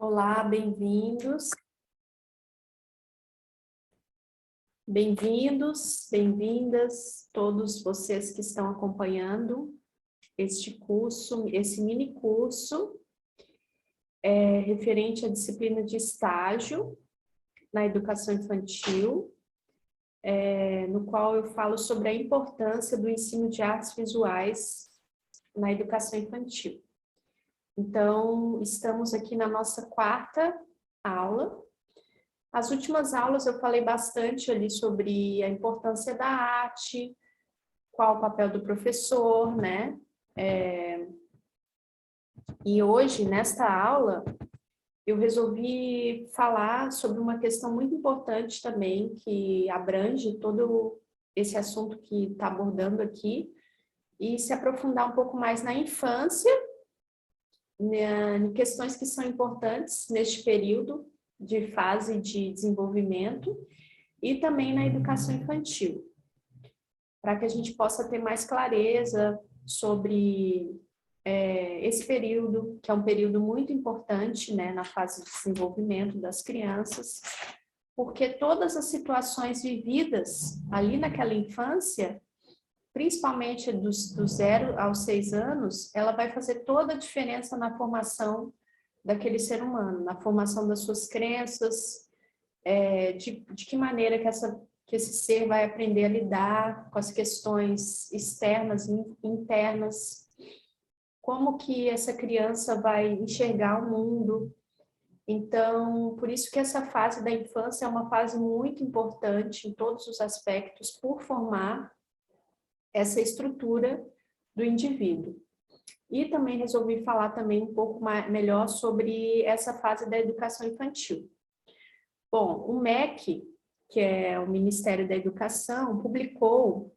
Olá, bem-vindos. Bem-vindos, bem-vindas, todos vocês que estão acompanhando este curso, esse mini curso, referente à disciplina de estágio na educação infantil, no qual eu falo sobre a importância do ensino de artes visuais na educação infantil. Então, estamos aqui na nossa quarta aula. As últimas aulas eu falei bastante ali sobre a importância da arte, qual o papel do professor, né? E hoje, nesta aula, eu resolvi falar sobre uma questão muito importante também, que abrange todo esse assunto que está abordando aqui, e se aprofundar um pouco mais na infância, em questões que são importantes neste período de fase de desenvolvimento, e também na educação infantil, para que a gente possa ter mais clareza sobre esse período, que é um período muito importante, né, na fase de desenvolvimento das crianças, porque todas as situações vividas ali naquela infância, principalmente do 0 aos 6 anos, ela vai fazer toda a diferença na formação daquele ser humano, na formação das suas crenças, de que maneira que esse ser vai aprender a lidar com as questões externas e internas, como que essa criança vai enxergar o mundo. Então, por isso que essa fase da infância é uma fase muito importante em todos os aspectos, por formar essa estrutura do indivíduo. E também resolvi falar também um pouco melhor sobre essa fase da educação infantil. Bom, o MEC, que é o Ministério da Educação, publicou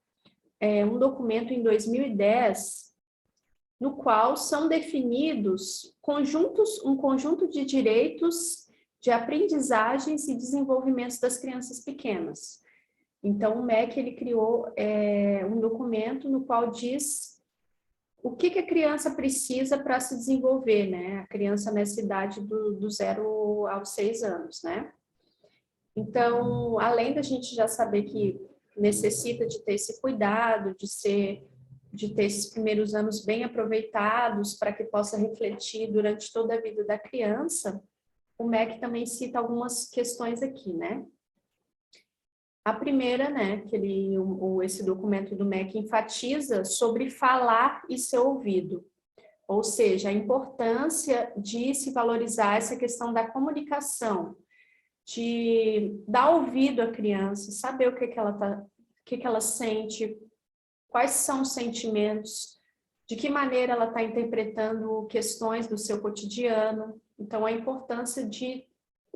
um documento em 2010, no qual são definidos um conjunto de direitos de aprendizagens e desenvolvimentos das crianças pequenas. Então, o MEC ele criou um documento no qual diz o que a criança precisa para se desenvolver, né? A criança nessa idade do 0 aos 6 anos, né? Então, além da gente já saber que necessita de ter esse cuidado, de ter esses primeiros anos bem aproveitados para que possa refletir durante toda a vida da criança, o MEC também cita algumas questões aqui, né? A primeira, né, que esse documento do MEC enfatiza sobre falar e ser ouvido, ou seja, a importância de se valorizar essa questão da comunicação, de dar ouvido à criança, saber o que ela sente, quais são os sentimentos, de que maneira ela está interpretando questões do seu cotidiano. Então, a importância de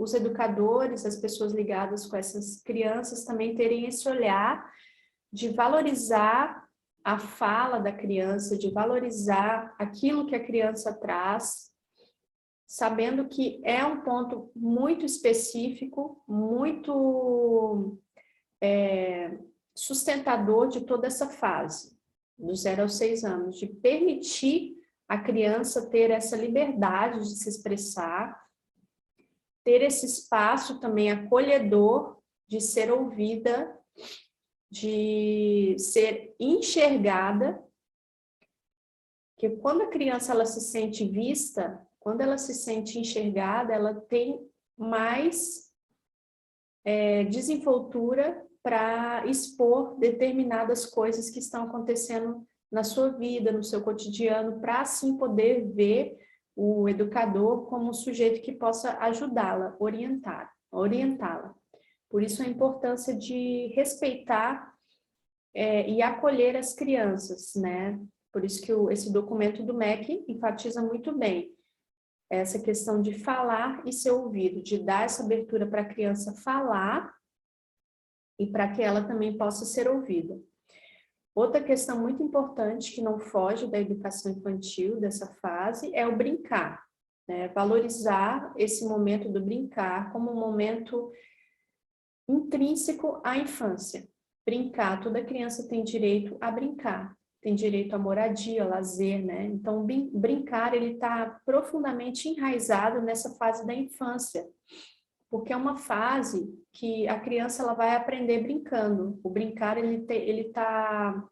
os educadores, as pessoas ligadas com essas crianças também terem esse olhar de valorizar a fala da criança, de valorizar aquilo que a criança traz, sabendo que é um ponto muito específico, muito sustentador de toda essa fase, do 0 aos 6 anos, de permitir a criança ter essa liberdade de se expressar, ter esse espaço também acolhedor de ser ouvida, de ser enxergada, porque quando a criança ela se sente vista, quando ela se sente enxergada, ela tem mais desenvoltura para expor determinadas coisas que estão acontecendo na sua vida, no seu cotidiano, para assim poder ver o educador como um sujeito que possa ajudá-la, orientá-la. Por isso a importância de respeitar e acolher as crianças, né? Por isso que esse documento do MEC enfatiza muito bem essa questão de falar e ser ouvido, de dar essa abertura para a criança falar e para que ela também possa ser ouvida. Outra questão muito importante que não foge da educação infantil, dessa fase, é o brincar, né? Valorizar esse momento do brincar como um momento intrínseco à infância. Brincar, toda criança tem direito a brincar. tem direito à moradia, ao lazer, né? Então, brincar, ele está profundamente enraizado nessa fase da infância, porque é uma fase que a criança ela vai aprender brincando. O brincar, ele está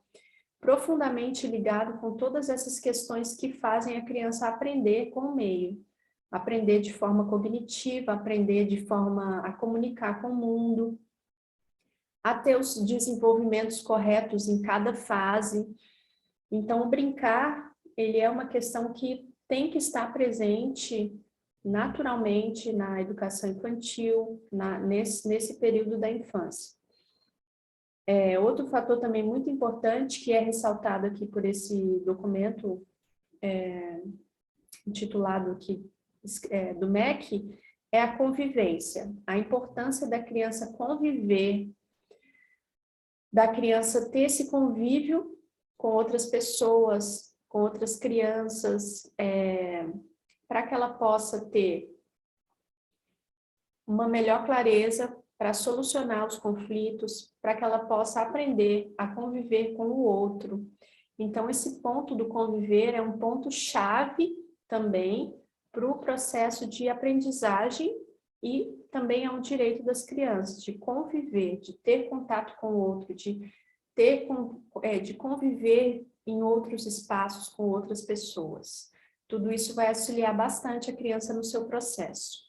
profundamente ligado com todas essas questões que fazem a criança aprender com o meio. Aprender de forma cognitiva, aprender de forma a comunicar com o mundo, a ter os desenvolvimentos corretos em cada fase. Então, o brincar, ele é uma questão que tem que estar presente naturalmente na educação infantil, nesse período da infância. Outro fator também muito importante, que é ressaltado aqui por esse documento intitulado aqui do MEC, é a convivência. A importância da criança conviver, da criança ter esse convívio com outras pessoas, com outras crianças, para que ela possa ter uma melhor clareza para solucionar os conflitos, para que ela possa aprender a conviver com o outro. Então, esse ponto do conviver é um ponto-chave também para o processo de aprendizagem e também é um direito das crianças de conviver, de ter contato com o outro, de conviver em outros espaços com outras pessoas. Tudo isso vai auxiliar bastante a criança no seu processo.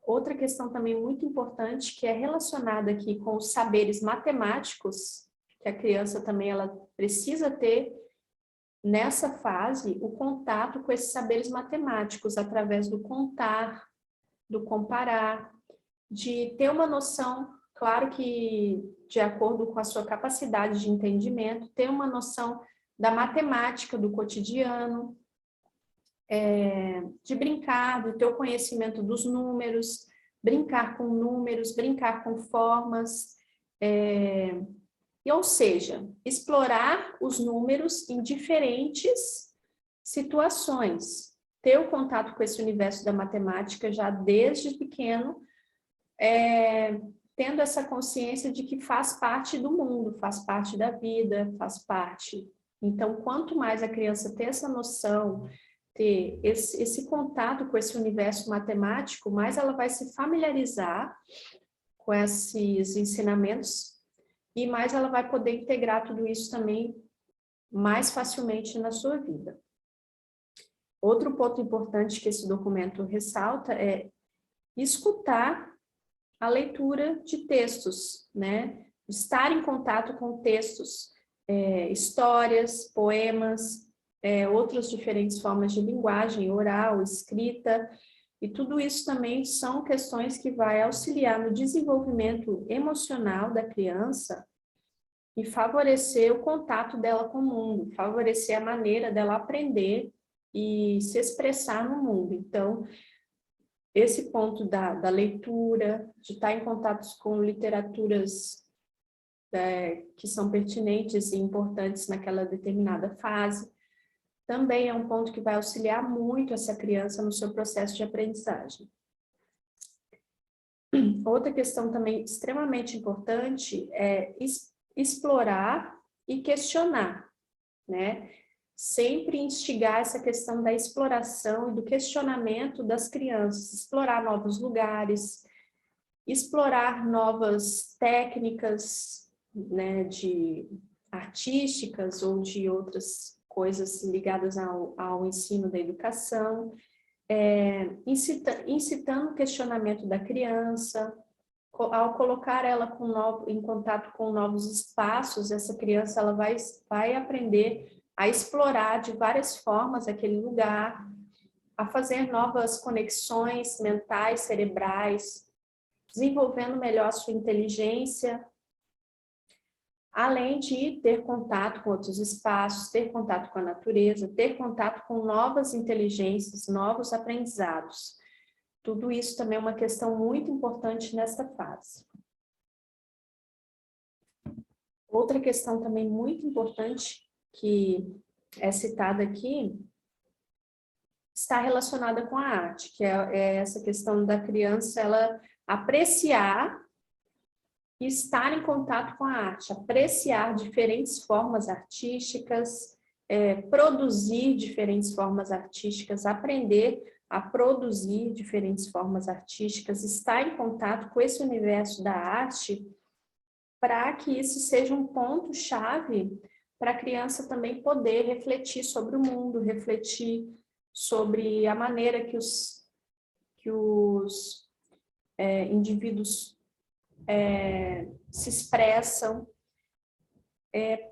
Outra questão também muito importante, que é relacionada aqui com os saberes matemáticos, que a criança também ela precisa ter nessa fase, o contato com esses saberes matemáticos, através do contar, do comparar, de ter uma noção, claro que de acordo com a sua capacidade de entendimento, ter uma noção da matemática do cotidiano, de brincar, de ter o conhecimento dos números, brincar com formas, ou seja, explorar os números em diferentes situações, ter o contato com esse universo da matemática já desde pequeno, tendo essa consciência de que faz parte do mundo, faz parte da vida, faz parte. Então, quanto mais a criança ter essa noção, ter esse contato com esse universo matemático, mais ela vai se familiarizar com esses ensinamentos e mais ela vai poder integrar tudo isso também mais facilmente na sua vida. Outro ponto importante que esse documento ressalta é escutar a leitura de textos, né? Estar em contato com textos, histórias, poemas, outras diferentes formas de linguagem, oral, escrita, e tudo isso também são questões que vai auxiliar no desenvolvimento emocional da criança e favorecer o contato dela com o mundo, favorecer a maneira dela aprender e se expressar no mundo. Então, esse ponto da leitura, de estar em contato com literaturas que são pertinentes e importantes naquela determinada fase, também é um ponto que vai auxiliar muito essa criança no seu processo de aprendizagem. Outra questão também extremamente importante é explorar e questionar, né? Sempre instigar essa questão da exploração e do questionamento das crianças, explorar novos lugares, explorar novas técnicas, né, artísticas ou de outras coisas ligadas ao ensino da educação, incitando o questionamento da criança. Ao colocar ela em contato com novos espaços, essa criança ela vai aprender a explorar de várias formas aquele lugar, a fazer novas conexões mentais, cerebrais, desenvolvendo melhor a sua inteligência, além de ter contato com outros espaços, ter contato com a natureza, ter contato com novas inteligências, novos aprendizados. Tudo isso também é uma questão muito importante nessa fase. Outra questão também muito importante que é citada aqui está relacionada com a arte, que é essa questão da criança ela apreciar estar em contato com a arte, apreciar diferentes formas artísticas, produzir diferentes formas artísticas, aprender a produzir diferentes formas artísticas, estar em contato com esse universo da arte, para que isso seja um ponto-chave para a criança também poder refletir sobre o mundo, refletir sobre a maneira que os indivíduos se expressam,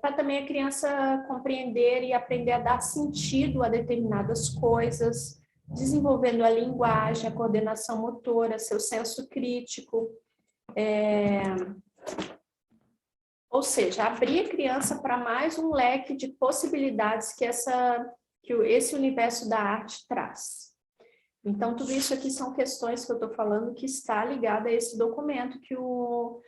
para também a criança compreender e aprender a dar sentido a determinadas coisas, desenvolvendo a linguagem, a coordenação motora, seu senso crítico, ou seja, abrir a criança para mais um leque de possibilidades que esse universo da arte traz. Então, tudo isso aqui são questões que eu estou falando que está ligada a esse documento que o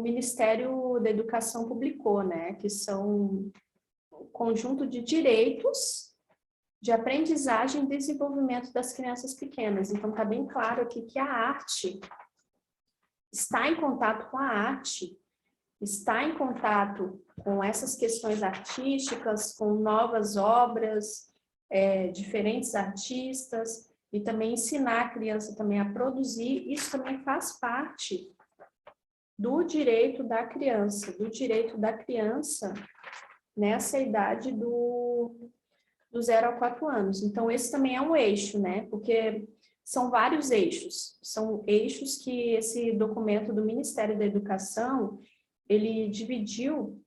Ministério da Educação publicou, né? Que são um conjunto de direitos de aprendizagem e desenvolvimento das crianças pequenas. Então, está bem claro aqui que a arte está em contato com a arte, está em contato com essas questões artísticas, com novas obras, diferentes artistas, e também ensinar a criança também a produzir. Isso também faz parte do direito da criança nessa idade do 0 a 4 anos. Então, esse também é um eixo, né? Porque são vários eixos. São eixos que esse documento do Ministério da Educação, ele dividiu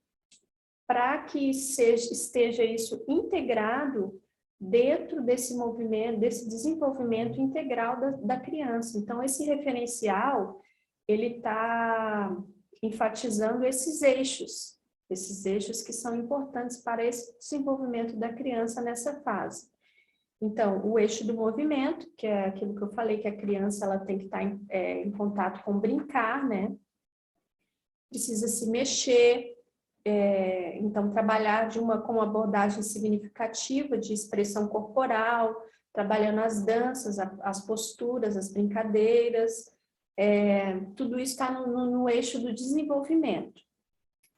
para que esteja isso integrado dentro desse movimento, desse desenvolvimento integral da criança. Então, esse referencial, ele está enfatizando esses eixos que são importantes para esse desenvolvimento da criança nessa fase. Então, o eixo do movimento, que é aquilo que eu falei, que a criança ela tem que estar em contato com brincar, né? Precisa se mexer, então trabalhar com uma abordagem significativa de expressão corporal, trabalhando as danças, as posturas, as brincadeiras, tudo isso está no eixo do desenvolvimento.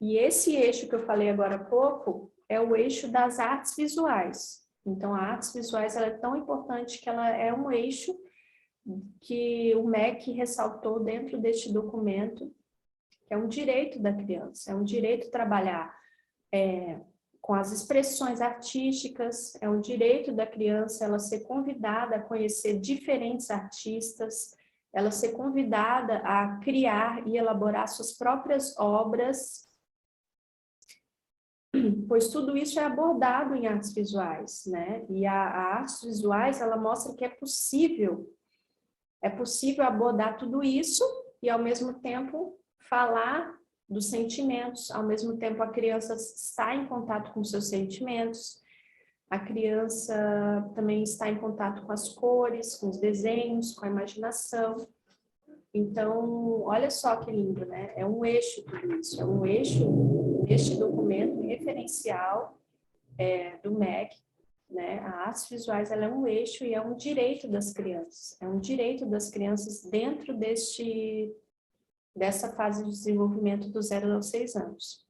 E esse eixo que eu falei agora há pouco é o eixo das artes visuais. Então, a artes visuais ela é tão importante que ela é um eixo que o MEC ressaltou dentro deste documento, que é um direito da criança, é um direito trabalhar com as expressões artísticas, é um direito da criança ela ser convidada a conhecer diferentes artistas, ela ser convidada a criar e elaborar suas próprias obras, pois tudo isso é abordado em artes visuais, né? E a artes visuais, ela mostra que é possível abordar tudo isso e, ao mesmo tempo, falar dos sentimentos, ao mesmo tempo a criança está em contato com seus sentimentos, a criança também está em contato com as cores, com os desenhos, com a imaginação. Então, olha só que lindo, né? É um eixo tudo isso, é um eixo, este documento referencial do MEC, né? A artes visuais ela é um eixo e é um direito das crianças, dentro dessa fase de desenvolvimento do 0 aos 6 anos.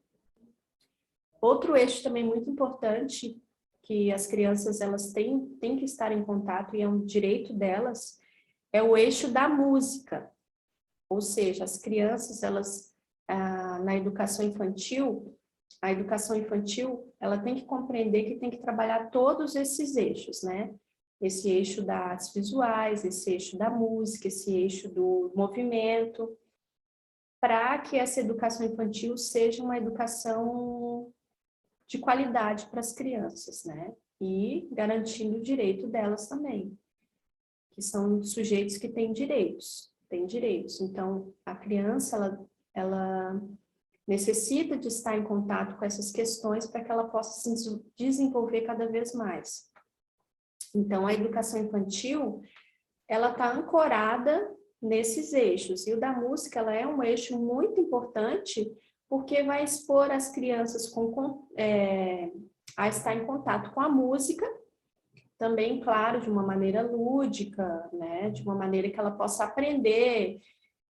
Outro eixo também muito importante que as crianças elas têm que estar em contato e é um direito delas, é o eixo da música. Ou seja, as crianças, elas, na educação infantil, a educação infantil, ela tem que compreender que tem que trabalhar todos esses eixos, né? Esse eixo das artes visuais, esse eixo da música, esse eixo do movimento, para que essa educação infantil seja uma educação de qualidade para as crianças, né? E garantindo o direito delas também, que são sujeitos que têm direitos. Então, a criança, ela necessita de estar em contato com essas questões para que ela possa se desenvolver cada vez mais. Então, a educação infantil, ela está ancorada nesses eixos. E o da música, ela é um eixo muito importante porque vai expor as crianças a estar em contato com a música, também, claro, de uma maneira lúdica, né? De uma maneira que ela possa aprender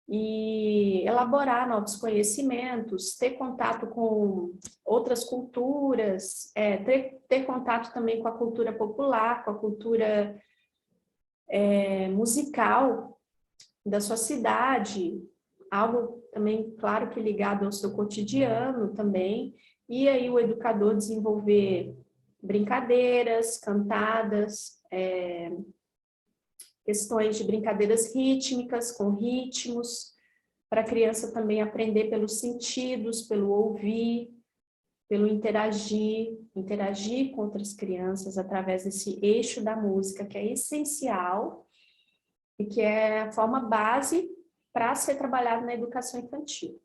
e elaborar novos conhecimentos, ter contato com outras culturas, ter contato também com a cultura popular, com a cultura musical da sua cidade, algo também, claro que ligado ao seu cotidiano também, e aí o educador desenvolver brincadeiras, cantadas, questões de brincadeiras rítmicas, com ritmos, para a criança também aprender pelos sentidos, pelo ouvir, pelo interagir com outras crianças através desse eixo da música, que é essencial e que é a forma base para ser trabalhado na educação infantil.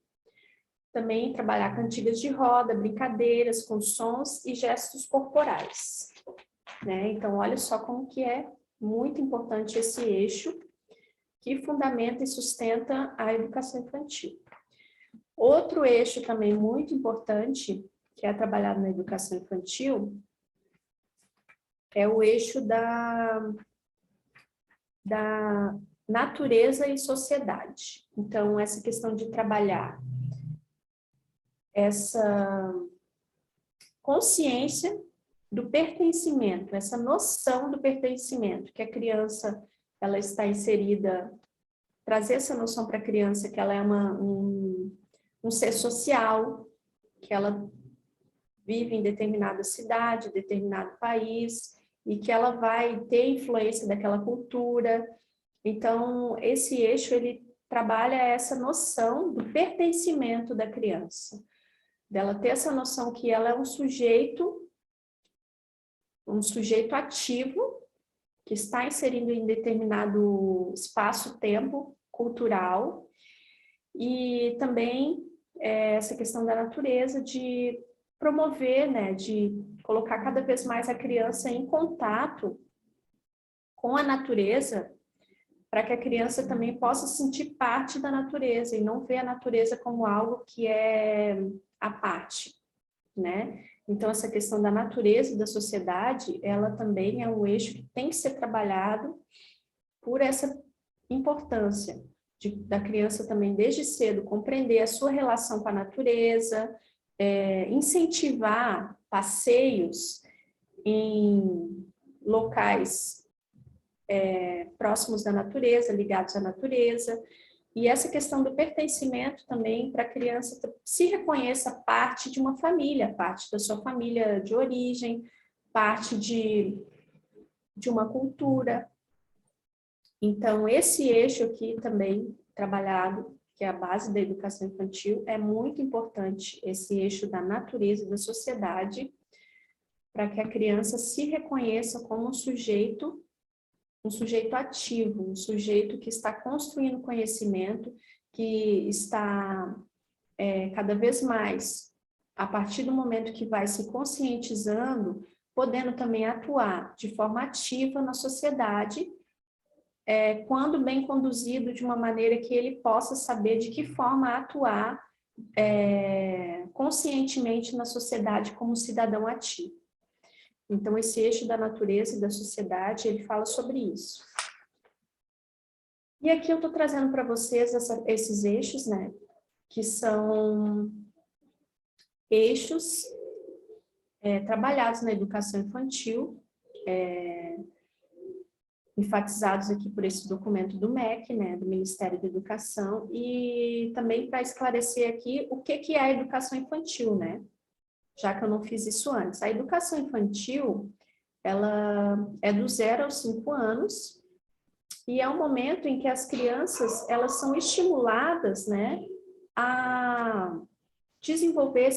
Também trabalhar cantigas de roda, brincadeiras com sons e gestos corporais, né? Então, olha só como que é muito importante esse eixo que fundamenta e sustenta a educação infantil. Outro eixo também muito importante, que é trabalhado na educação infantil, é o eixo da natureza e sociedade. Então, essa questão de trabalhar essa consciência do pertencimento, essa noção do pertencimento, que a criança ela está inserida, trazer essa noção para a criança que ela é um ser social, que ela vive em determinada cidade, determinado país, e que ela vai ter influência daquela cultura. Então, esse eixo, ele trabalha essa noção do pertencimento da criança, dela ter essa noção que ela é um sujeito ativo, que está inserido em determinado espaço-tempo cultural, e também essa questão da natureza, de promover, né, de colocar cada vez mais a criança em contato com a natureza, para que a criança também possa sentir parte da natureza e não ver a natureza como algo que é à parte, né? Então, essa questão da natureza e da sociedade, ela também é um eixo que tem que ser trabalhado por essa importância da criança também, desde cedo, compreender a sua relação com a natureza, incentivar passeios em locais próximos da natureza, ligados à natureza, e essa questão do pertencimento também para a criança se reconheça parte de uma família, parte da sua família de origem, parte de uma cultura. Então, esse eixo aqui também trabalhado, que é a base da educação infantil, é muito importante, esse eixo da natureza e da sociedade, para que a criança se reconheça como um sujeito ativo, um sujeito que está construindo conhecimento, que está cada vez mais, a partir do momento que vai se conscientizando, podendo também atuar de forma ativa na sociedade, quando bem conduzido, de uma maneira que ele possa saber de que forma atuar conscientemente na sociedade como cidadão ativo. Então, esse eixo da natureza e da sociedade, ele fala sobre isso. E aqui eu estou trazendo para vocês esses eixos, né, que são eixos trabalhados na educação infantil, enfatizados aqui por esse documento do MEC, né, do Ministério da Educação, e também para esclarecer aqui o que é a educação infantil, né, já que eu não fiz isso antes. A educação infantil, ela é do 0 aos 5 anos, e é um momento em que as crianças, elas são estimuladas, né, a desenvolver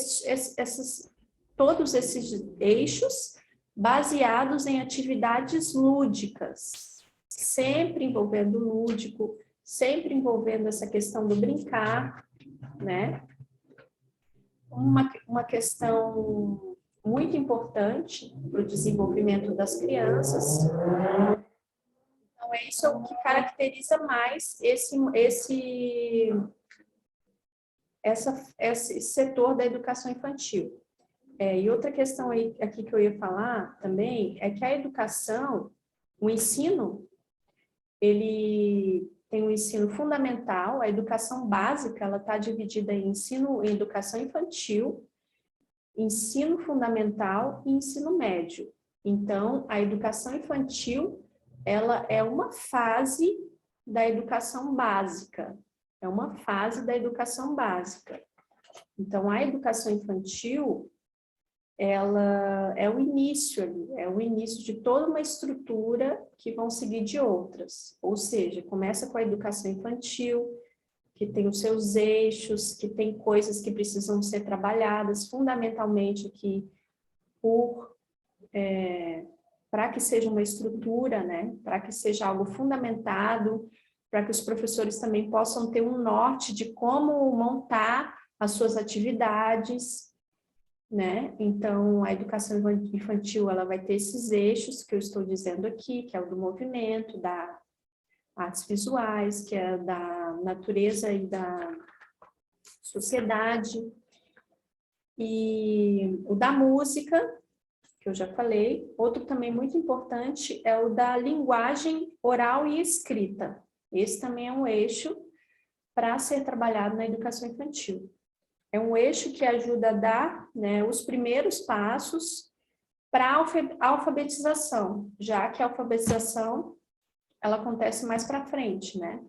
todos esses eixos baseados em atividades lúdicas, sempre envolvendo o lúdico, sempre envolvendo essa questão do brincar, né? Uma questão muito importante para o desenvolvimento das crianças. Então, é isso que caracteriza mais esse setor da educação infantil. E outra questão aqui que eu ia falar também é que a educação, o ensino, ele tem o ensino fundamental, a educação básica, ela está dividida em educação infantil, ensino fundamental e ensino médio. Então, a educação infantil, ela é uma fase da educação básica. É uma fase da educação básica. Então, a educação infantil, ela é o início ali, é o início de toda uma estrutura que vão seguir de outras. Ou seja, começa com a educação infantil, que tem os seus eixos, que tem coisas que precisam ser trabalhadas, fundamentalmente aqui, para que seja uma estrutura, né? Para que seja algo fundamentado, para que os professores também possam ter um norte de como montar as suas atividades, né? Então, a educação infantil, ela vai ter esses eixos que eu estou dizendo aqui, que é o do movimento, da artes visuais, que é da natureza e da sociedade, e o da música, que eu já falei. Outro também muito importante é o da linguagem oral e escrita. Esse também é um eixo para ser trabalhado na educação infantil. É um eixo que ajuda a dar, né, os primeiros passos para a alfabetização, já que a alfabetização ela acontece mais para frente, né?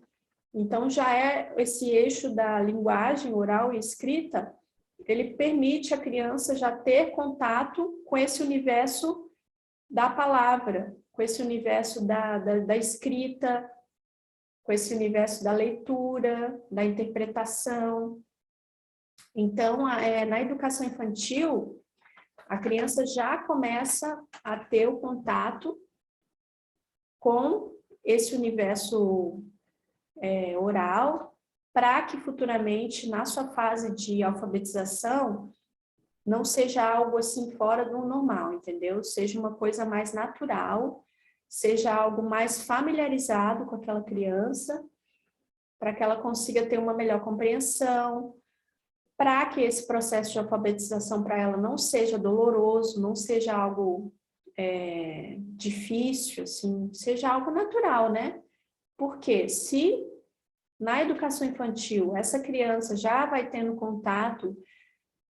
Então, já é esse eixo da linguagem oral e escrita, ele permite a criança já ter contato com esse universo da palavra, com esse universo da escrita, com esse universo da leitura, da interpretação. Então, na educação infantil, a criança já começa a ter o contato com esse universo oral, para que futuramente, na sua fase de alfabetização, não seja algo assim fora do normal, entendeu? Seja uma coisa mais natural, seja algo mais familiarizado com aquela criança, para que ela consiga ter uma melhor compreensão, para que esse processo de alfabetização para ela não seja doloroso, não seja algo difícil, assim, seja algo natural, né? Porque se na educação infantil essa criança já vai tendo contato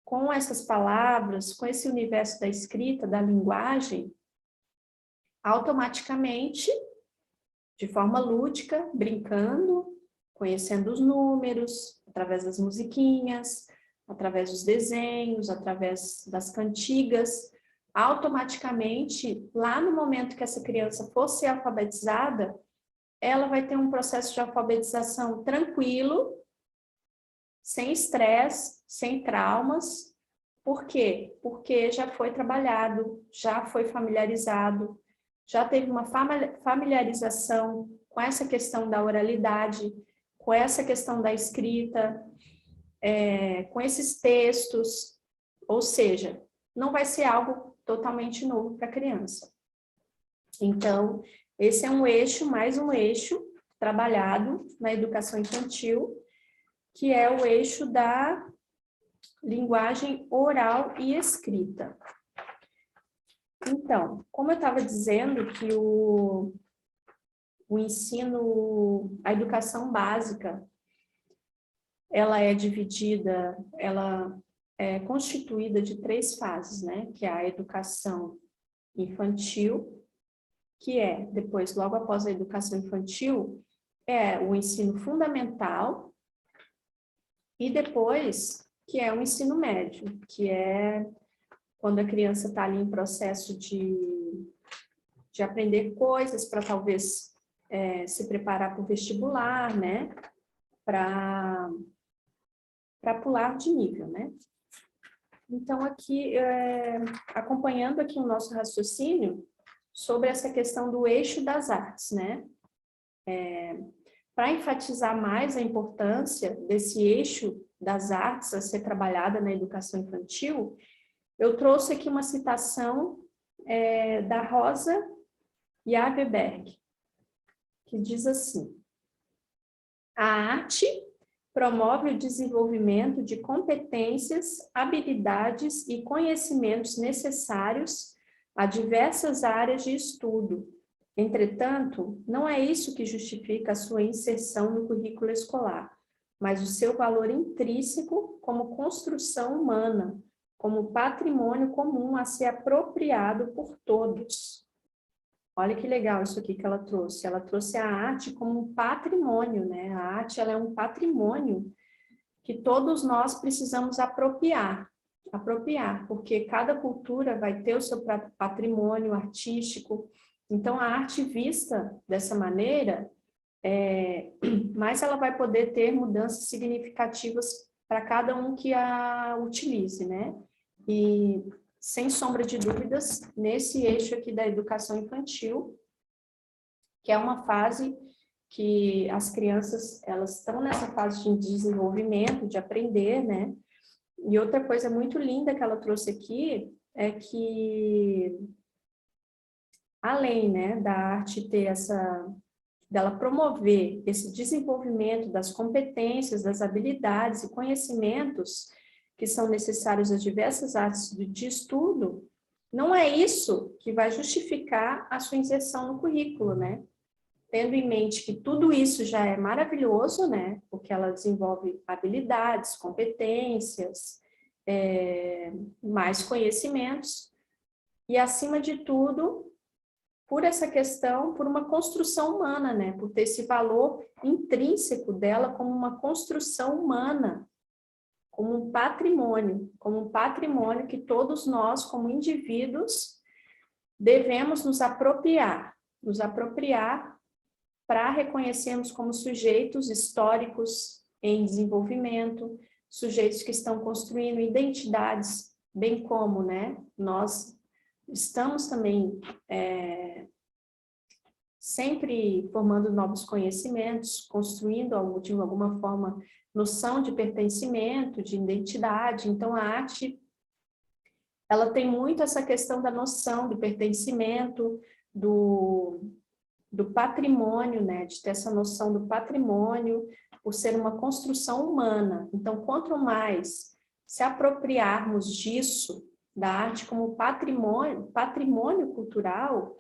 com essas palavras, com esse universo da escrita, da linguagem, automaticamente, de forma lúdica, brincando, conhecendo os números, através das musiquinhas, através dos desenhos, através das cantigas, automaticamente, lá no momento que essa criança for ser alfabetizada, ela vai ter um processo de alfabetização tranquilo, sem estresse, sem traumas. Por quê? Porque já foi trabalhado, já foi familiarizado, já teve uma familiarização com essa questão da oralidade, com essa questão da escrita, com esses textos, ou seja, não vai ser algo totalmente novo para a criança. Então, esse é um eixo, mais um eixo trabalhado na educação infantil, que é o eixo da linguagem oral e escrita. Então, como eu estava dizendo que o ensino, a educação básica, ela é dividida, ela é constituída de 3 fases, né? Que é a educação infantil, que é, depois, logo após a educação infantil, é o ensino fundamental, e depois, que é o ensino médio, que é quando a criança está ali em processo de aprender coisas para talvez se preparar para o vestibular, né? Para pular de nível, né? Então, aqui, acompanhando aqui o nosso raciocínio sobre essa questão do eixo das artes, né? Para enfatizar mais a importância desse eixo das artes a ser trabalhada na educação infantil, eu trouxe aqui uma citação da Rosa Jagerberg, que diz assim: a arte promove o desenvolvimento de competências, habilidades e conhecimentos necessários a diversas áreas de estudo, Entretanto, não é isso que justifica a sua inserção no currículo escolar, mas o seu valor intrínseco como construção humana, como patrimônio comum a ser apropriado por todos. Olha que legal isso aqui que ela trouxe. Ela trouxe a arte como um patrimônio, né? A arte, ela é um patrimônio que todos nós precisamos apropriar, porque cada cultura vai ter o seu patrimônio artístico. Então, a arte vista dessa maneira, mais ela vai poder ter mudanças significativas para cada um que a utilize, né? E, sem sombra de dúvidas, nesse eixo aqui da educação infantil, que é uma fase que as crianças, elas estão nessa fase de desenvolvimento, de aprender, né? E outra coisa muito linda que ela trouxe aqui é que, além, né, da arte ter dela promover esse desenvolvimento das competências, das habilidades e conhecimentos que são necessários às diversas artes de estudo, não é isso que vai justificar a sua inserção no currículo, né? Tendo em mente que tudo isso já é maravilhoso, né? Porque ela desenvolve habilidades, competências, mais conhecimentos, e acima de tudo, por essa questão, por uma construção humana, né? Por ter esse valor intrínseco dela como uma construção humana, como um patrimônio que todos nós, como indivíduos, devemos nos apropriar para reconhecermos como sujeitos históricos em desenvolvimento, sujeitos que estão construindo identidades, bem como, né, nós estamos também sempre formando novos conhecimentos, construindo de alguma forma noção de pertencimento, de identidade. Então a arte, ela tem muito essa questão da noção do pertencimento, do patrimônio, né, de ter essa noção do patrimônio, por ser uma construção humana. Então, quanto mais se apropriarmos disso, da arte como patrimônio cultural,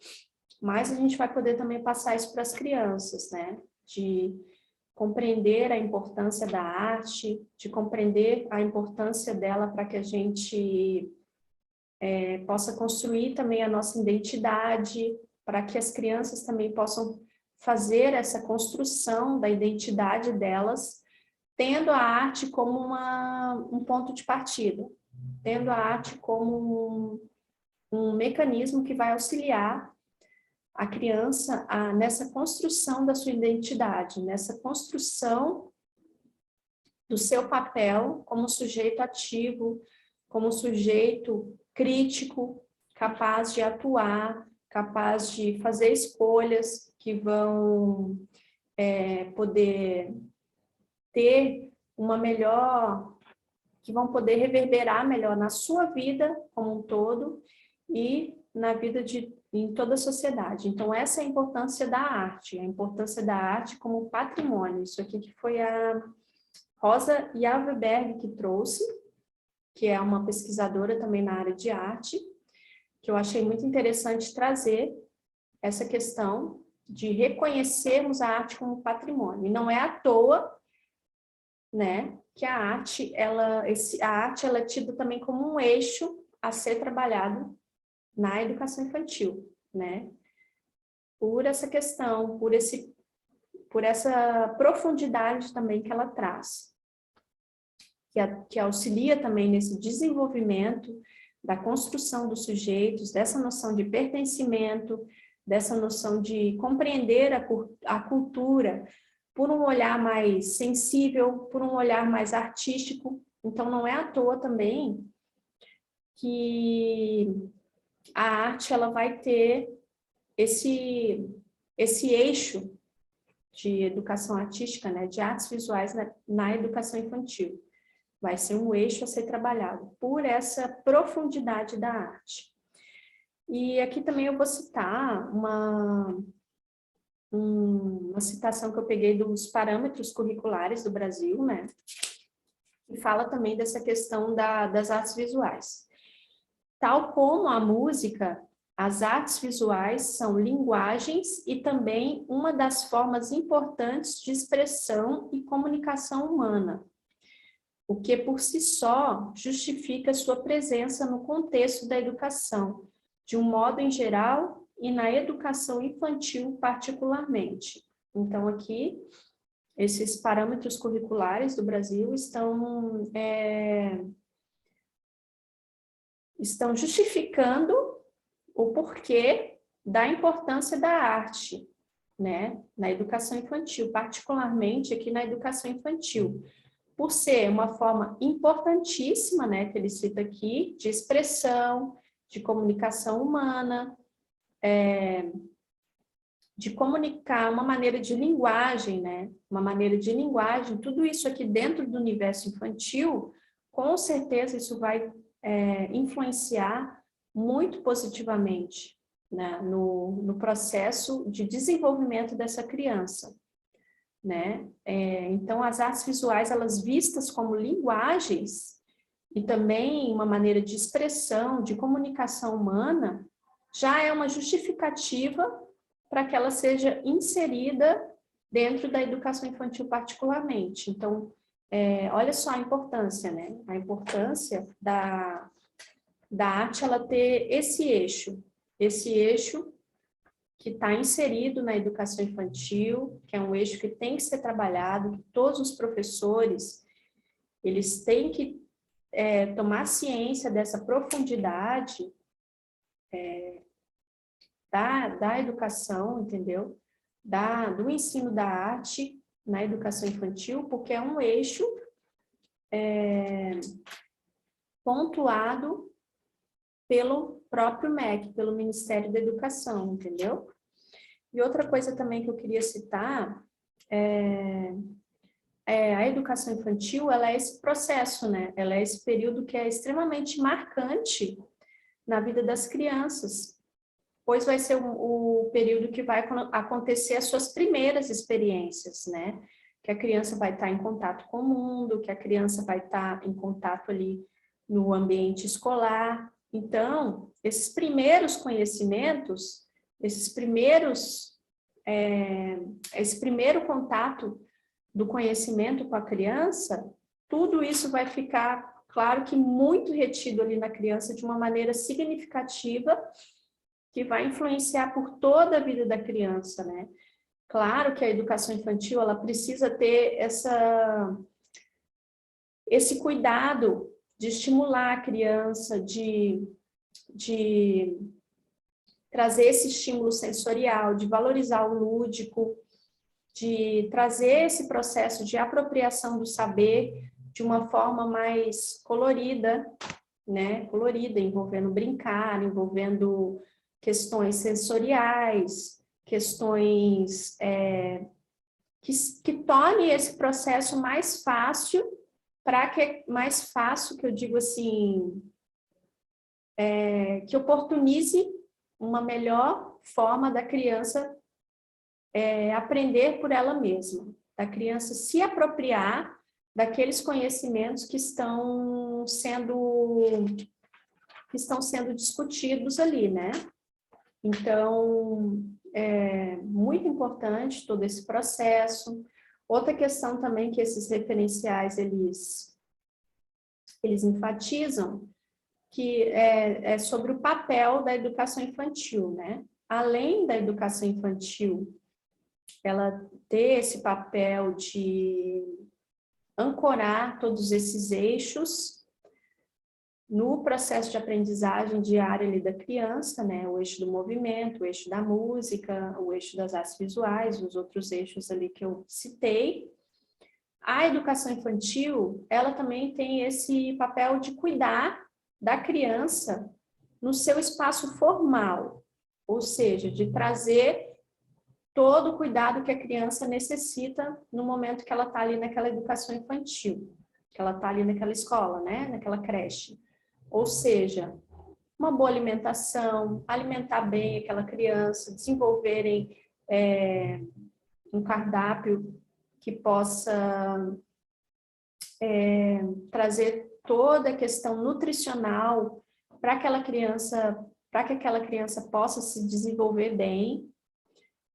mais a gente vai poder também passar isso para as crianças, né, de compreender a importância da arte, de compreender a importância dela para que a gente possa construir também a nossa identidade, para que as crianças também possam fazer essa construção da identidade delas, tendo a arte como um ponto de partida, tendo a arte como um mecanismo que vai auxiliar a criança nessa construção da sua identidade, nessa construção do seu papel como sujeito ativo, como sujeito crítico, capaz de atuar, capaz de fazer escolhas que vão poder ter uma melhor, que vão poder reverberar melhor na sua vida como um todo e na vida em toda a sociedade. Então, essa é a importância da arte, a importância da arte como patrimônio. Isso aqui que foi a Rosa Javerberg que trouxe, que é uma pesquisadora também na área de arte, que eu achei muito interessante trazer essa questão de reconhecermos a arte como patrimônio. E não é à toa, né, que a arte ela é tida também como um eixo a ser trabalhado na educação infantil, né? Por essa questão, por essa profundidade também que ela traz, que auxilia também nesse desenvolvimento da construção dos sujeitos, dessa noção de pertencimento, dessa noção de compreender a cultura por um olhar mais sensível, por um olhar mais artístico. Então, não é à toa também que a arte ela vai ter esse eixo de educação artística, né, de artes visuais na educação infantil. Vai ser um eixo a ser trabalhado por essa profundidade da arte. E aqui também eu vou citar uma citação que eu peguei dos parâmetros curriculares do Brasil, né? Que fala também dessa questão das artes visuais. Tal como a música As artes visuais são linguagens e também uma das formas importantes de expressão e comunicação humana, o que por si só justifica sua presença no contexto da educação, de um modo em geral e na educação infantil particularmente. Então, aqui, esses parâmetros curriculares do Brasil estão justificando o porquê da importância da arte, né, na educação infantil, particularmente aqui na educação infantil, por ser uma forma importantíssima, né, que ele cita aqui, de expressão, de comunicação humana, de comunicar, uma maneira de linguagem, né, uma maneira de linguagem, tudo isso aqui dentro do universo infantil, com certeza isso vai influenciar muito positivamente, né, no processo de desenvolvimento dessa criança, né? Então, as artes visuais, elas vistas como linguagens e também uma maneira de expressão, de comunicação humana, já é uma justificativa para que ela seja inserida dentro da educação infantil particularmente. Então, olha só a importância, né? A importância da arte, ela ter esse eixo que está inserido na educação infantil, que é um eixo que tem que ser trabalhado, que todos os professores, eles têm que tomar ciência dessa profundidade da educação, entendeu? Do ensino da arte na educação infantil, porque é um eixo pontuado pelo próprio MEC, pelo Ministério da Educação, entendeu? E outra coisa também que eu queria citar a educação infantil, ela é esse processo, né? Ela é esse período que é extremamente marcante na vida das crianças, pois vai ser o período que vai acontecer as suas primeiras experiências, né? Que a criança vai estar em contato com o mundo, que a criança vai estar em contato ali no ambiente escolar. Então, esses primeiros conhecimentos, esse primeiro contato do conhecimento com a criança, tudo isso vai ficar, claro que muito retido ali na criança de uma maneira significativa, que vai influenciar por toda a vida da criança, né? Claro que a educação infantil, ela precisa ter esse cuidado de estimular a criança, de trazer esse estímulo sensorial, de valorizar o lúdico, de trazer esse processo de apropriação do saber de uma forma mais colorida, né? Colorida, envolvendo brincar, envolvendo questões sensoriais, questões que torne esse processo mais fácil, que eu digo assim, que oportunize uma melhor forma da criança aprender por ela mesma, da criança se apropriar daqueles conhecimentos que estão sendo discutidos ali, né? Então, é muito importante todo esse processo. Outra questão também que esses referenciais, eles enfatizam, que é sobre o papel da educação infantil, né? Além da educação infantil, ela ter esse papel de ancorar todos esses eixos no processo de aprendizagem diária ali da criança, né? O eixo do movimento, o eixo da música, o eixo das artes visuais, os outros eixos ali que eu citei. A educação infantil, ela também tem esse papel de cuidar da criança no seu espaço formal, ou seja, de trazer todo o cuidado que a criança necessita no momento que ela está ali naquela educação infantil, que ela está ali naquela escola, né? Naquela creche. Ou seja, uma boa alimentação, alimentar bem aquela criança, desenvolverem um cardápio que possa trazer toda a questão nutricional para aquela criança para que aquela criança possa se desenvolver bem,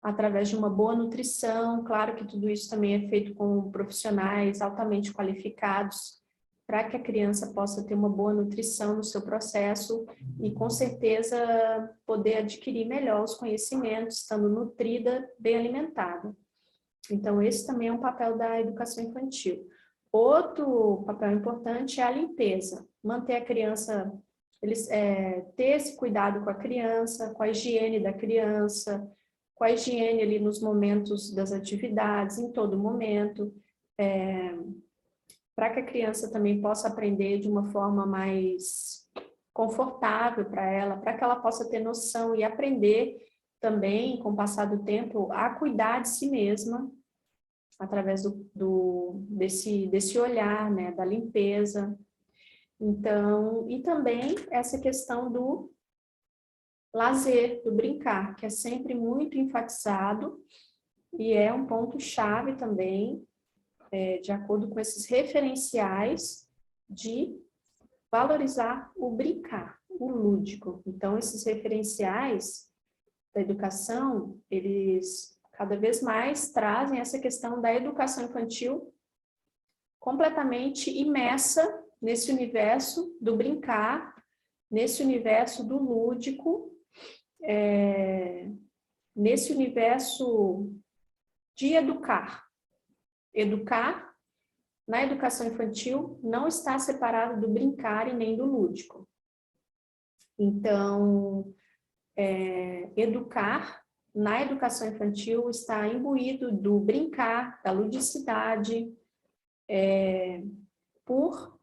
através de uma boa nutrição. Claro que tudo isso também é feito com profissionais altamente qualificados, para que a criança possa ter uma boa nutrição no seu processo e, com certeza, poder adquirir melhor os conhecimentos, estando nutrida, bem alimentada. Então, esse também é um papel da educação infantil. Outro papel importante é a limpeza. Manter a criança, ter esse cuidado com a criança, com a higiene da criança, com a higiene ali nos momentos das atividades, em todo momento, para que a criança também possa aprender de uma forma mais confortável para ela, para que ela possa ter noção e aprender também, com o passar do tempo, a cuidar de si mesma, através desse olhar, né, da limpeza. Então, e também essa questão do lazer, do brincar, que é sempre muito enfatizado e é um ponto-chave também, de acordo com esses referenciais, de valorizar o brincar, o lúdico. Então, esses referenciais da educação, eles cada vez mais trazem essa questão da educação infantil completamente imersa nesse universo do brincar, nesse universo do lúdico, nesse universo de educar. Educar, na educação infantil, não está separado do brincar e nem do lúdico. Então, educar na educação infantil está imbuído do brincar, da ludicidade, por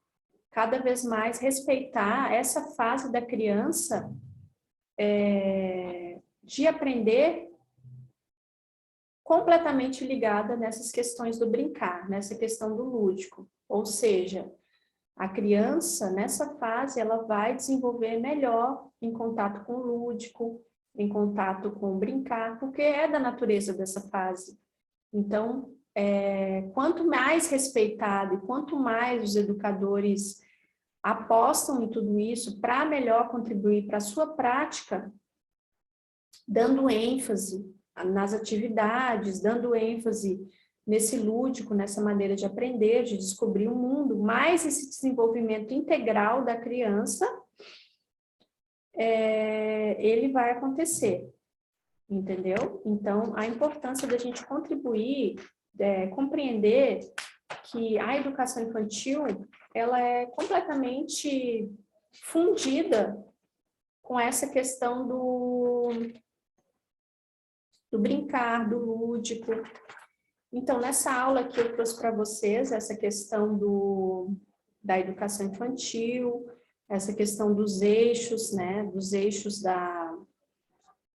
cada vez mais respeitar essa fase da criança de aprender completamente ligada nessas questões do brincar, nessa questão do lúdico. Ou seja, a criança, nessa fase, ela vai desenvolver melhor em contato com o lúdico, em contato com o brincar, porque é da natureza dessa fase. Então, quanto mais respeitado e quanto mais os educadores apostam em tudo isso para melhor contribuir para a sua prática, dando ênfase nas atividades, dando ênfase nesse lúdico, nessa maneira de aprender, de descobrir o mundo, mais esse desenvolvimento integral da criança, ele vai acontecer, entendeu? Então, a importância da gente contribuir, compreender que a educação infantil, ela é completamente fundida com essa questão do brincar, do lúdico. Então, nessa aula que eu trouxe para vocês, essa questão da educação infantil, essa questão dos eixos, né, dos eixos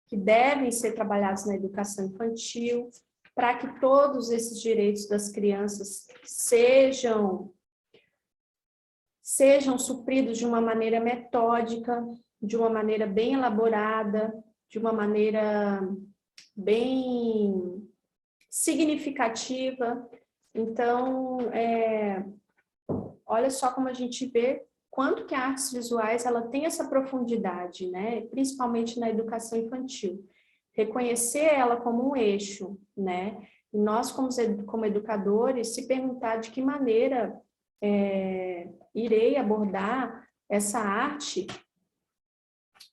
que devem ser trabalhados na educação infantil, para que todos esses direitos das crianças sejam supridos de uma maneira metódica, de uma maneira bem elaborada, de uma maneira bem significativa. Então, olha só como a gente vê quanto que a artes visuais ela tem essa profundidade, né? Principalmente na educação infantil. Reconhecer ela como um eixo, né? E nós, como educadores, se perguntar de que maneira irei abordar essa arte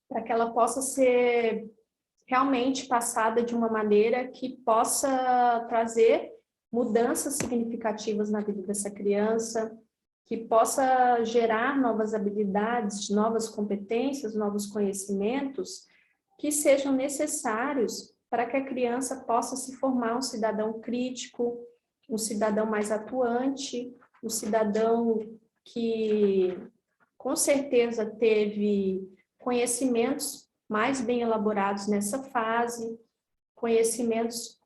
para que ela possa ser realmente passada de uma maneira que possa trazer mudanças significativas na vida dessa criança, que possa gerar novas habilidades, novas competências, novos conhecimentos que sejam necessários para que a criança possa se formar um cidadão crítico, um cidadão mais atuante, um cidadão que com certeza teve conhecimentos mais bem elaborados nessa fase, conhecimentos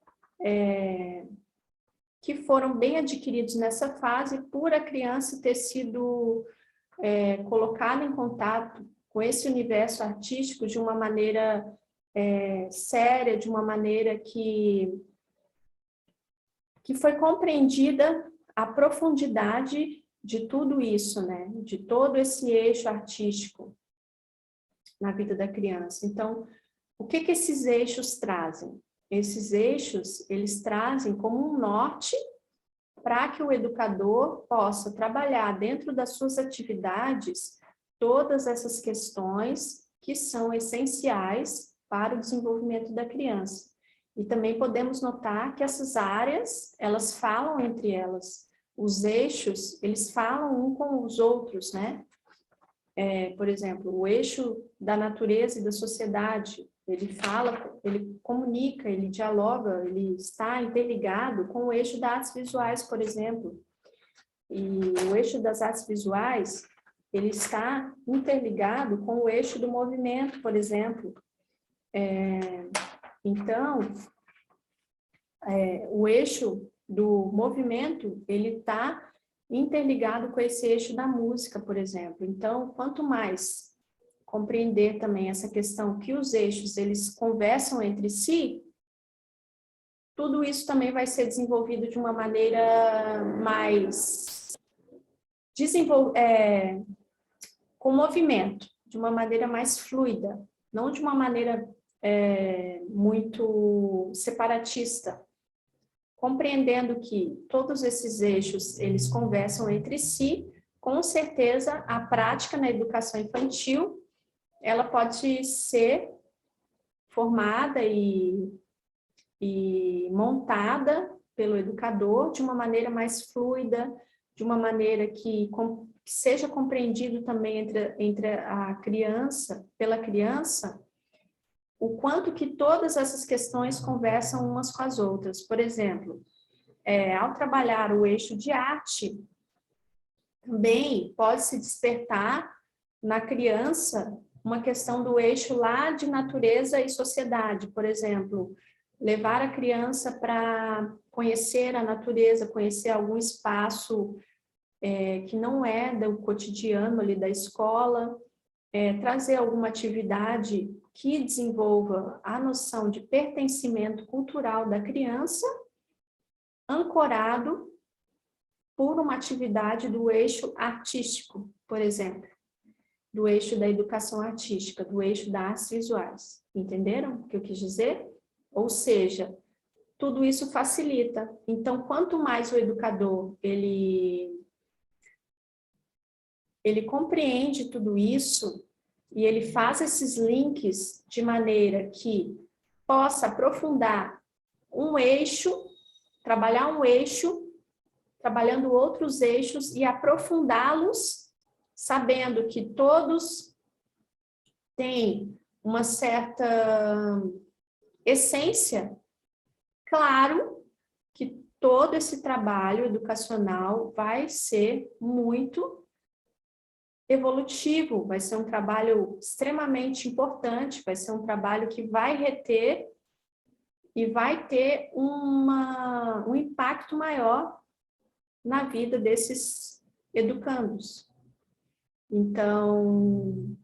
que foram bem adquiridos nessa fase por a criança ter sido colocada em contato com esse universo artístico de uma maneira séria, de uma maneira que foi compreendida a profundidade de tudo isso, né? De todo esse eixo artístico. na vida da criança. Então, o que esses eixos trazem? Esses eixos, eles trazem como um norte para que o educador possa trabalhar dentro das suas atividades todas essas questões que são essenciais para o desenvolvimento da criança. E também podemos notar que essas áreas, elas falam entre elas. Os eixos, eles falam um com os outros, né? Por exemplo, o eixo da natureza e da sociedade, ele fala, ele comunica, ele dialoga, ele está interligado com o eixo das artes visuais, por exemplo. E o eixo das artes visuais, ele está interligado com o eixo do movimento, por exemplo. Então, o eixo do movimento, ele está interligado com esse eixo da música, por exemplo. Então, quanto mais compreender também essa questão que os eixos, eles conversam entre si, tudo isso também vai ser desenvolvido de uma maneira mais... com movimento, de uma maneira mais fluida, não de uma maneira muito separatista, compreendendo que todos esses eixos, eles conversam entre si. Com certeza, a prática na educação infantil, ela pode ser formada e montada pelo educador de uma maneira mais fluida, de uma maneira que seja compreendido também entre a criança, pela criança, o quanto que todas essas questões conversam umas com as outras. Por exemplo, ao trabalhar o eixo de arte, também pode se despertar na criança uma questão do eixo lá de natureza e sociedade. Por exemplo, levar a criança para conhecer a natureza, conhecer algum espaço que não é do cotidiano ali da escola, trazer alguma atividade que desenvolva a noção de pertencimento cultural da criança, ancorado por uma atividade do eixo artístico, por exemplo, do eixo da educação artística, do eixo das artes visuais. Entenderam o que eu quis dizer? Ou seja, tudo isso facilita. Então, quanto mais o educador ele compreende tudo isso e ele faz esses links de maneira que possa aprofundar um eixo, trabalhar um eixo, trabalhando outros eixos e aprofundá-los, sabendo que todos têm uma certa essência. Claro que todo esse trabalho educacional vai ser muito evolutivo, vai ser um trabalho extremamente importante, vai ser um trabalho que vai reter e vai ter um impacto maior na vida desses educandos. Então,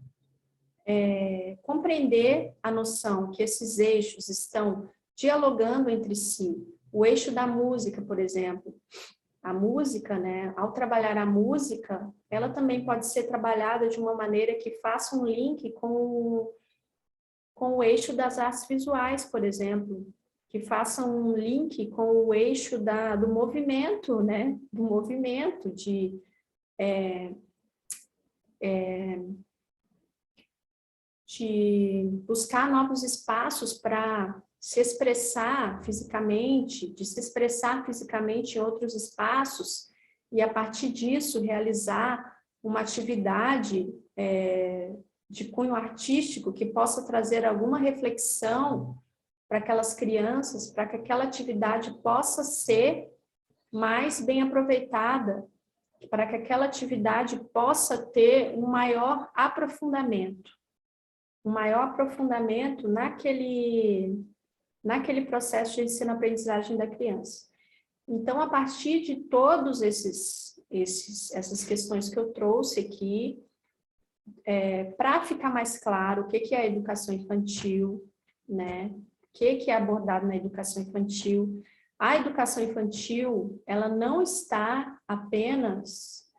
compreender a noção que esses eixos estão dialogando entre si, o eixo da música, por exemplo, a música, né, ao trabalhar a música, ela também pode ser trabalhada de uma maneira que faça um link com o eixo das artes visuais, por exemplo, que faça um link com o eixo do movimento, né, do movimento, de buscar novos espaços para se expressar fisicamente, de se expressar fisicamente em outros espaços, e a partir disso realizar uma atividade de cunho artístico que possa trazer alguma reflexão para aquelas crianças, para que aquela atividade possa ser mais bem aproveitada, para que aquela atividade possa ter um maior aprofundamento naquele processo de ensino-aprendizagem da criança. Então, a partir de todos essas questões que eu trouxe aqui, para ficar mais claro o que é a educação infantil, né? O que é abordado na educação infantil. A educação infantil, ela não está apenas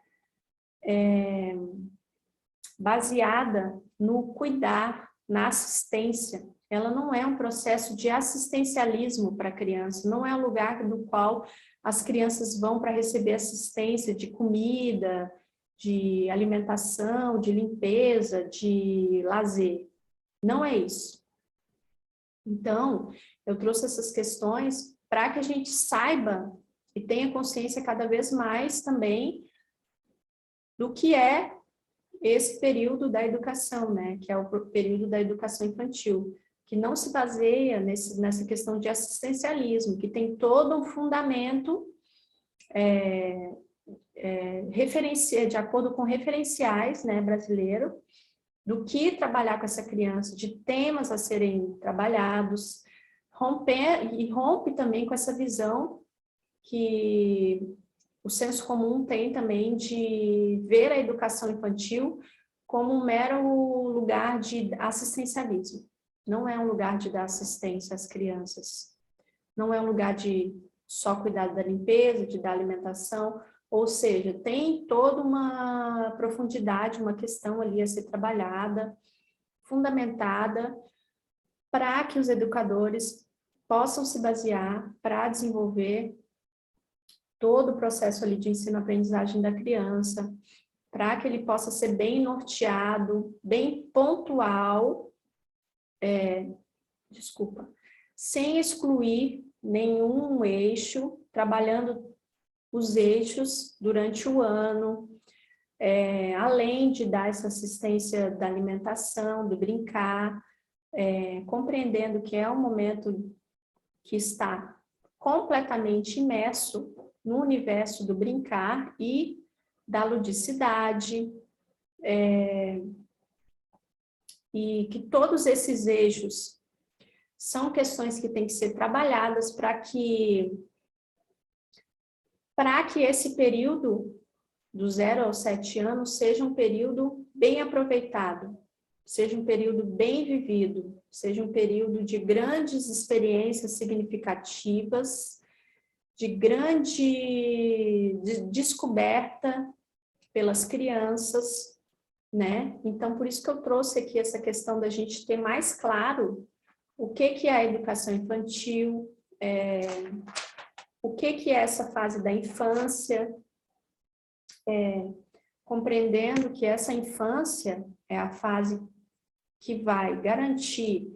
baseada no cuidar, na assistência. Ela não é um processo de assistencialismo para a criança, não é um lugar do qual as crianças vão para receber assistência de comida, de alimentação, de limpeza, de lazer. Não é isso. Então, eu trouxe essas questões para que a gente saiba e tenha consciência cada vez mais também do que é esse período da educação, né? Que é o período da educação infantil, que não se baseia nessa questão de assistencialismo, que tem todo um fundamento de acordo com referenciais, né, brasileiro, do que trabalhar com essa criança, de temas a serem trabalhados, rompe também com essa visão que o senso comum tem também de ver a educação infantil como um mero lugar de assistencialismo. Não é um lugar de dar assistência às crianças. Não é um lugar de só cuidar da limpeza, de dar alimentação. Ou seja, tem toda uma profundidade, uma questão ali a ser trabalhada, fundamentada, para que os educadores possam se basear para desenvolver todo o processo ali de ensino-aprendizagem da criança, para que ele possa ser bem norteado, bem pontual, sem excluir nenhum eixo, trabalhando os eixos durante o ano, além de dar essa assistência da alimentação, do brincar, compreendendo que é um momento que está completamente imerso no universo do brincar e da ludicidade, e que todos esses eixos são questões que têm que ser trabalhadas para que esse período do 0 aos 7 anos seja um período bem aproveitado, seja um período bem vivido, seja um período de grandes experiências significativas, de grande descoberta pelas crianças, né? Então, por isso que eu trouxe aqui essa questão da gente ter mais claro o que é a educação infantil, o que é essa fase da infância, compreendendo que essa infância é a fase que vai garantir,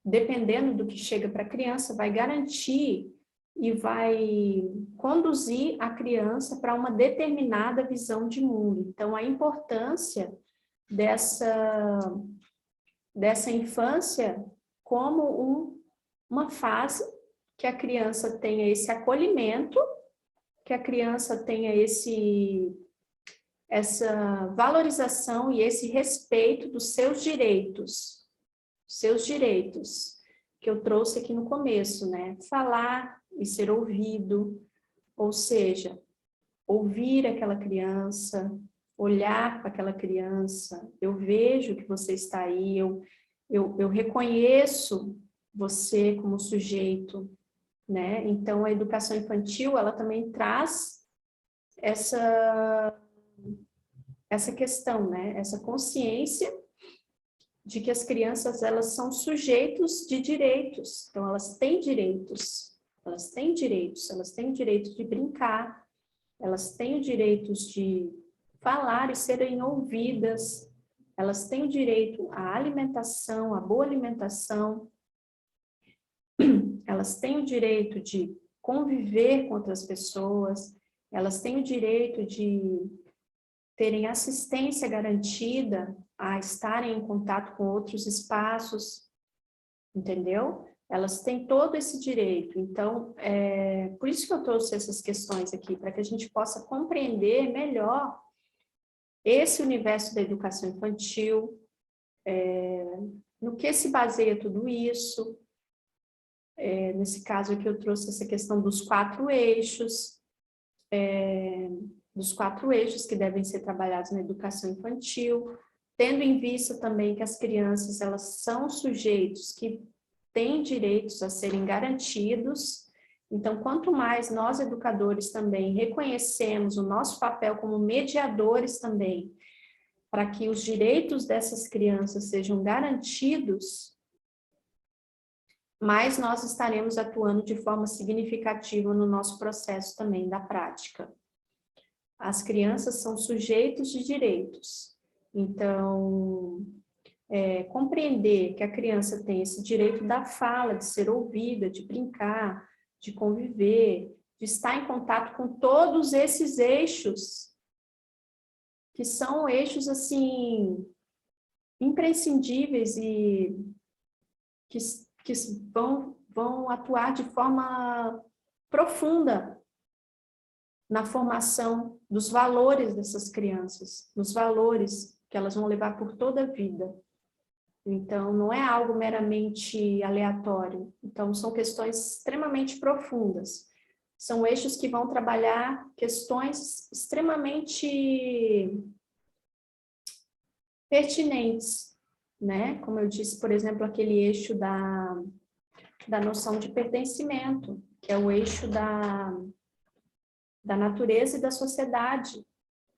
dependendo do que chega para a criança, vai garantir e vai conduzir a criança para uma determinada visão de mundo. Então, a importância dessa infância como uma fase que a criança tenha esse acolhimento, que a criança tenha essa valorização e esse respeito dos seus direitos, que eu trouxe aqui no começo, né? Falar e ser ouvido, ou seja, ouvir aquela criança, olhar para aquela criança, eu vejo que você está aí, eu reconheço você como sujeito, né? Então, a educação infantil, ela também traz essa questão, né? Essa consciência de que as crianças, elas são sujeitos de direitos. Então, elas têm direitos, elas têm o direito de brincar, elas têm o direito de falar e serem ouvidas, elas têm o direito à alimentação, à boa alimentação, elas têm o direito de conviver com outras pessoas, elas têm o direito de terem assistência garantida a estarem em contato com outros espaços, entendeu? Elas têm todo esse direito. Então, por isso que eu trouxe essas questões aqui, para que a gente possa compreender melhor esse universo da educação infantil, no que se baseia tudo isso. Nesse caso aqui eu trouxe essa questão dos 4 eixos, que devem ser trabalhados na educação infantil, tendo em vista também que as crianças, elas são sujeitos que têm direitos a serem garantidos, Então, quanto mais nós, educadores, também reconhecemos o nosso papel como mediadores também, para que os direitos dessas crianças sejam garantidos, mais nós estaremos atuando de forma significativa no nosso processo também da prática. As crianças são sujeitos de direitos, então, compreender que a criança tem esse direito da fala, de ser ouvida, de brincar, de conviver, de estar em contato com todos esses eixos, que são eixos, assim, imprescindíveis e que vão atuar de forma profunda na formação dos valores dessas crianças, nos valores que elas vão levar por toda a vida. Então, não é algo meramente aleatório. Então, são questões extremamente profundas. São eixos que vão trabalhar questões extremamente pertinentes, né? Como eu disse, por exemplo, aquele eixo da noção de pertencimento, que é o eixo da natureza e da sociedade.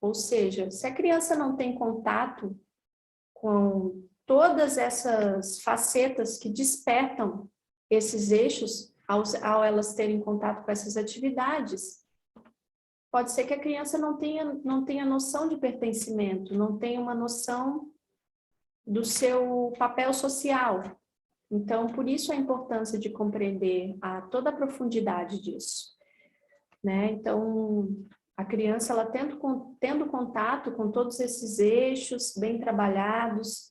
Ou seja, se a criança não tem contato com todas essas facetas que despertam esses eixos ao elas terem contato com essas atividades, pode ser que a criança não tenha noção de pertencimento, não tenha uma noção do seu papel social. Então, por isso a importância de compreender toda a profundidade disso, né? Então, a criança, ela tendo contato com todos esses eixos bem trabalhados,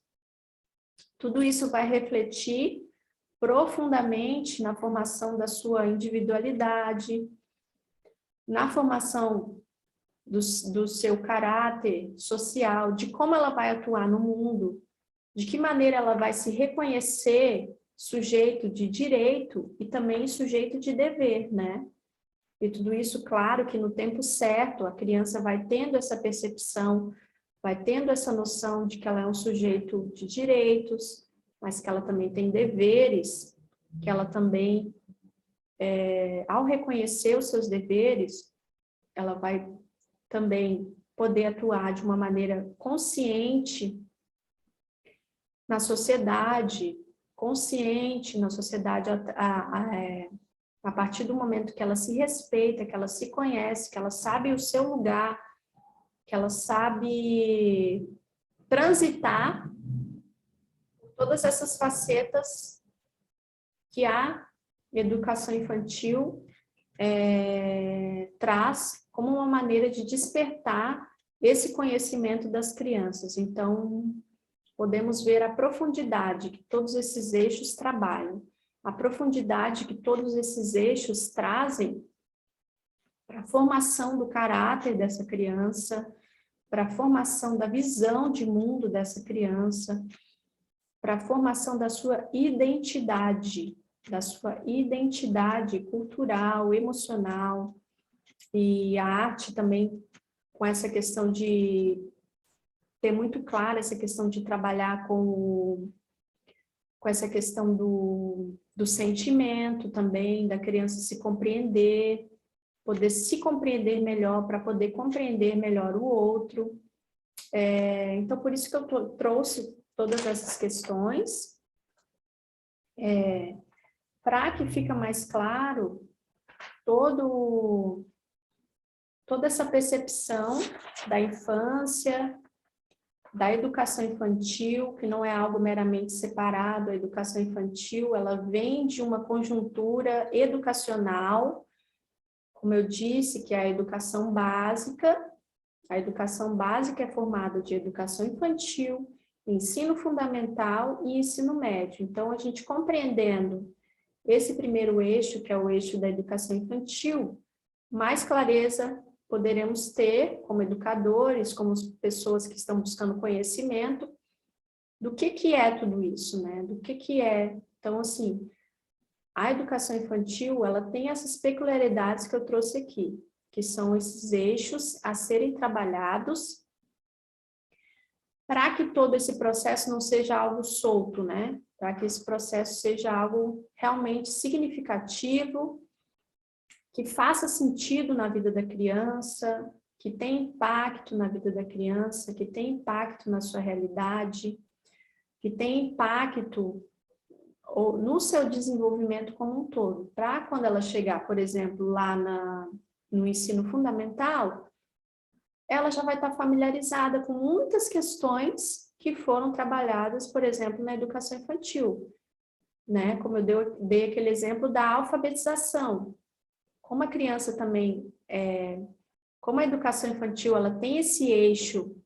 tudo isso vai refletir profundamente na formação da sua individualidade, na formação do seu caráter social, de como ela vai atuar no mundo, de que maneira ela vai se reconhecer sujeito de direito e também sujeito de dever, né? E tudo isso, claro, que no tempo certo, a criança vai tendo essa percepção, vai tendo essa noção de que ela é um sujeito de direitos, mas que ela também tem deveres, que ela também, ao reconhecer os seus deveres, ela vai também poder atuar de uma maneira consciente na sociedade, a partir do momento que ela se respeita, que ela se conhece, que ela sabe o seu lugar, que ela sabe transitar por todas essas facetas que a educação infantil traz como uma maneira de despertar esse conhecimento das crianças. Então, podemos ver a profundidade que todos esses eixos trabalham, a profundidade que todos esses eixos trazem para a formação do caráter dessa criança, para a formação da visão de mundo dessa criança, para a formação da sua identidade cultural, emocional, e a arte também, com essa questão de ter muito clara essa questão de trabalhar com essa questão do sentimento também, da criança se compreender, poder se compreender melhor para poder compreender melhor o outro. Então, por isso que eu trouxe todas essas questões, para que fica mais claro toda essa percepção da infância, da educação infantil, que não é algo meramente separado. A educação infantil, ela vem de uma conjuntura educacional, como eu disse, que é a educação básica. A educação básica é formada de educação infantil, ensino fundamental e ensino médio. Então, a gente compreendendo esse primeiro eixo, que é o eixo da educação infantil, mais clareza poderemos ter como educadores, como pessoas que estão buscando conhecimento, do que é tudo isso, né? Do que é. Então, assim, a educação infantil, ela tem essas peculiaridades que eu trouxe aqui, que são esses eixos a serem trabalhados para que todo esse processo não seja algo solto, né? Para que esse processo seja algo realmente significativo que faça sentido na vida da criança, que tem impacto na vida da criança, que tem impacto na sua realidade, que tem impacto no seu desenvolvimento como um todo. Para quando ela chegar, por exemplo, lá no ensino fundamental, ela já vai estar familiarizada com muitas questões que foram trabalhadas, por exemplo, na educação infantil, né? Como eu dei aquele exemplo da alfabetização. Como a criança também, como a educação infantil, ela tem esse eixo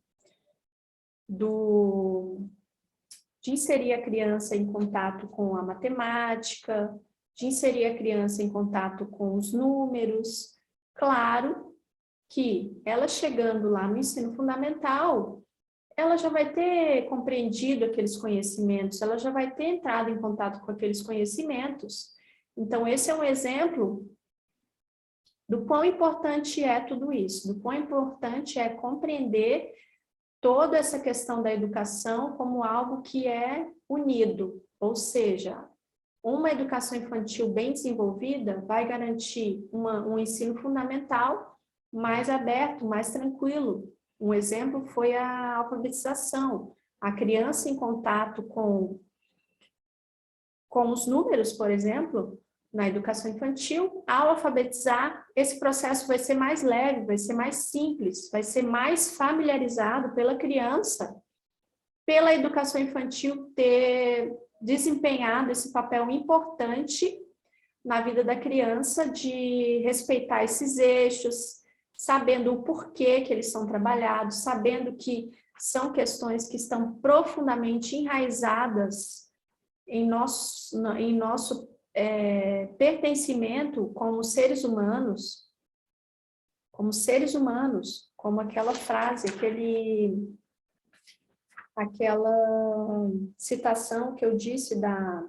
de inserir a criança em contato com a matemática, de inserir a criança em contato com os números. Claro que ela chegando lá no ensino fundamental, ela já vai ter compreendido aqueles conhecimentos, ela já vai ter entrado em contato com aqueles conhecimentos. Então, esse é um exemplo do quão importante é tudo isso, do quão importante é compreender toda essa questão da educação como algo que é unido, ou seja, uma educação infantil bem desenvolvida vai garantir um ensino fundamental mais aberto, mais tranquilo. Um exemplo foi a alfabetização. A criança em contato com os números, por exemplo, na educação infantil, ao alfabetizar, esse processo vai ser mais leve, vai ser mais simples, vai ser mais familiarizado pela criança, pela educação infantil ter desempenhado esse papel importante na vida da criança de respeitar esses eixos, sabendo o porquê que eles são trabalhados, sabendo que são questões que estão profundamente enraizadas em nosso pertencimento como seres humanos, como aquela frase, aquela citação que eu disse da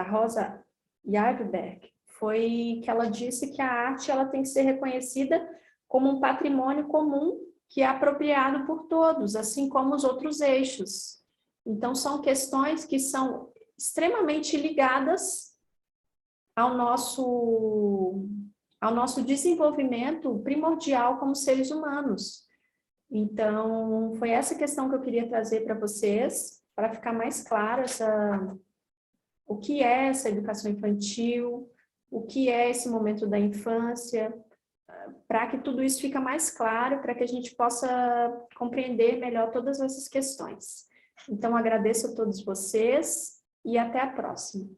Rosa Yardberg, foi que ela disse que a arte ela tem que ser reconhecida como um patrimônio comum que é apropriado por todos, assim como os outros eixos. Então, são questões que são extremamente ligadas ao nosso desenvolvimento primordial como seres humanos. Então, foi essa questão que eu queria trazer para vocês, para ficar mais claro o que é essa educação infantil, o que é esse momento da infância, para que tudo isso fique mais claro, para que a gente possa compreender melhor todas essas questões. Então, agradeço a todos vocês e até a próxima.